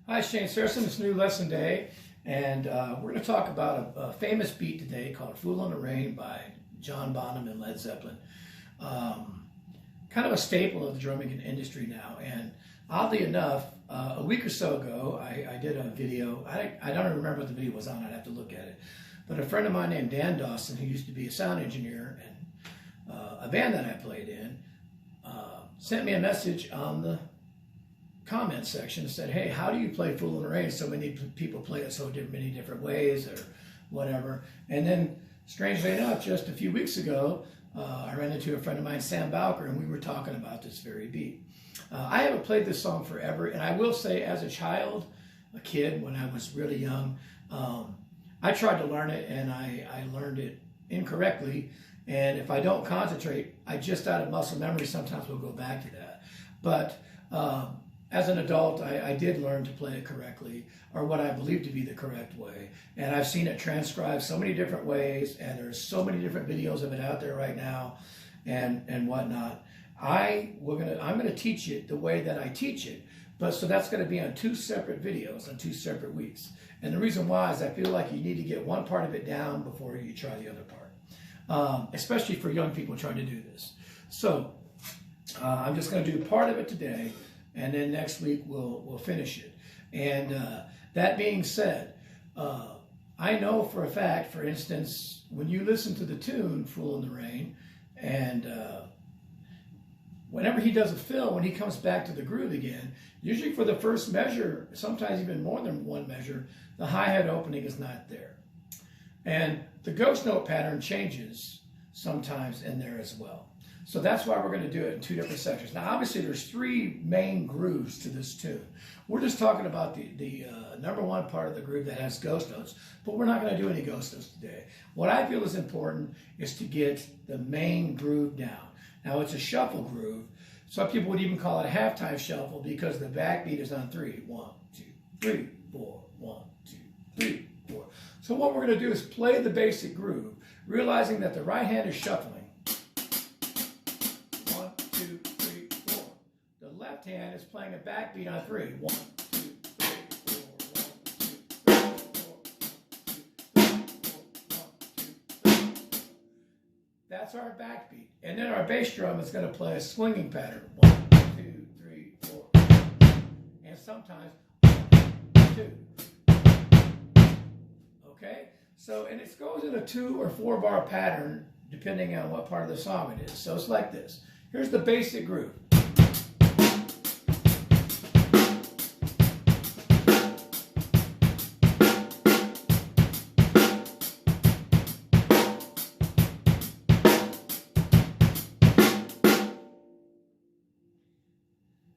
Hi, it's JamesAnimalHarrison. It's new lesson day, and we're going to talk about a famous beat today called "Fool in the Rain" by John Bonham and Led Zeppelin. Kind of a staple of the drumming industry now. And oddly enough, a week or so ago, I did a video. I don't even remember what the video was on. I'd have to look at it. But a friend of mine named Dawson, who used to be a sound engineer and a band that I played in, sent me a message on the comment section and said, "Hey, how do you play Fool in the Rain? So many people play it so many different ways," or whatever. And then, strangely enough, just a few weeks ago, I ran into a friend of mine, Bowker, and we were talking about this very beat. I haven't played this song forever, and I will say, as a child, a kid, when I was really young, I tried to learn it, and I learned it incorrectly. And if I don't concentrate, I just out of muscle memory sometimes will go back to that. But as an adult, I did learn to play it correctly, or what I believe to be the correct way. And I've seen it transcribed so many different ways, and there's so many different videos of it out there right now, and whatnot. I'm gonna teach it the way that I teach it, but so that's gonna be on two separate videos on 2 separate weeks. And the reason why is I feel like you need to get one part of it down before you try the other part, especially for young people trying to do this. So I'm just gonna do part of it today, and then next week we'll finish it. And that being said, I know for a fact, for instance, when you listen to the tune "Fool in the Rain," and whenever he does a fill, when he comes back to the groove again, usually for the first measure, sometimes even more than one measure, the hi-hat opening is not there. And the ghost note pattern changes sometimes in there as well. So that's why we're going to do it in 2 different sections. Now, obviously, there's 3 main grooves to this tune. We're just talking about the number 1 part of the groove that has ghost notes, but we're not going to do any ghost notes today. What I feel is important is to get the main groove down. Now, it's a shuffle groove. Some people would even call it a halftime shuffle because the backbeat is on 3. 1, 2, 3, 4. 1, 2, 3, 4. So what we're going to do is play the basic groove, realizing that the right hand is shuffling. 1, 2, 3, 4. The left hand is playing a backbeat on 3. 1, 2, 3, 4. 1, 2, 3, 4. 1, 2, 3, 4. 1, 2, 3. That's our backbeat. And then our bass drum is going to play a swinging pattern. 1, 2, 3, 4. And sometimes 1, 2. Okay? So, and it goes in a 2 or 4 bar pattern depending on what part of the song it is. So it's like this. Here's the basic groove.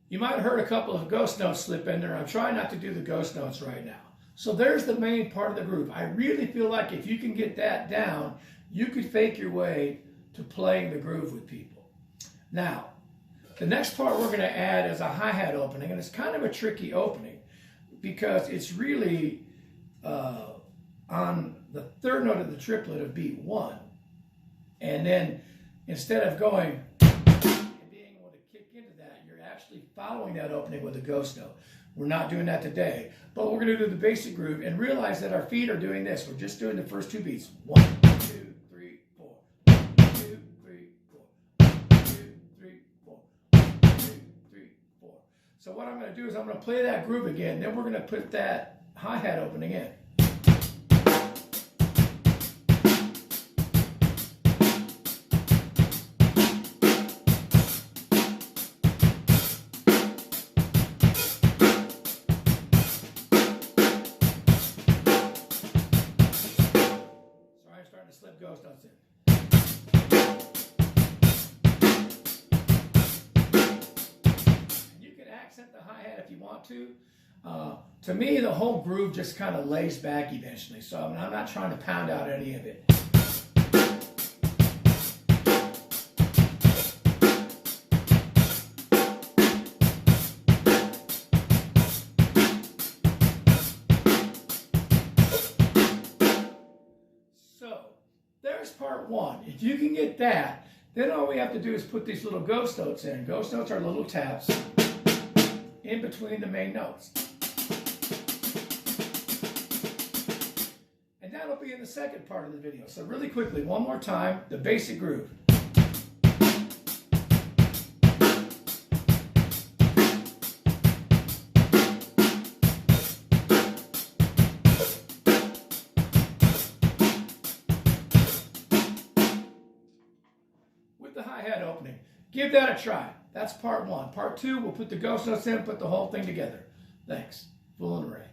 You might have heard a couple of ghost notes slip in there. I'm trying not to do the ghost notes right now. So there's the main part of the groove. I really feel like if you can get that down, you could fake your way to playing the groove with people. Now, the next part we're going to add is a hi-hat opening, and it's kind of a tricky opening because it's really on the 3rd note of the triplet of beat 1. And then instead of going and being able to kick into that, you're actually following that opening with a ghost note. We're not doing that today, but we're going to do the basic groove and realize that our feet are doing this. We're just doing the first 2 beats. 1, 2, 3, 4. 1, 2, 3, 4. 1, 2, 3, 4. 1, 2, 3, 4. So what I'm going to do is I'm going to play that groove again. Then we're going to put that hi-hat opening in. Starting to slip ghost notes in. And you can accent the hi-hat if you want to. To me, the whole groove just kind of lays back eventually. So I'm not trying to pound out any of it. There's part 1. If you can get that, then all we have to do is put these little ghost notes in. Ghost notes are little taps in between the main notes. will be in the second part of the video. So really quickly, one more time, the basic groove. With the hi-hat opening. Give that a try. That's part one. Part two, we'll put the ghost notes in, put the whole thing together. Thanks. Fool in the Rain.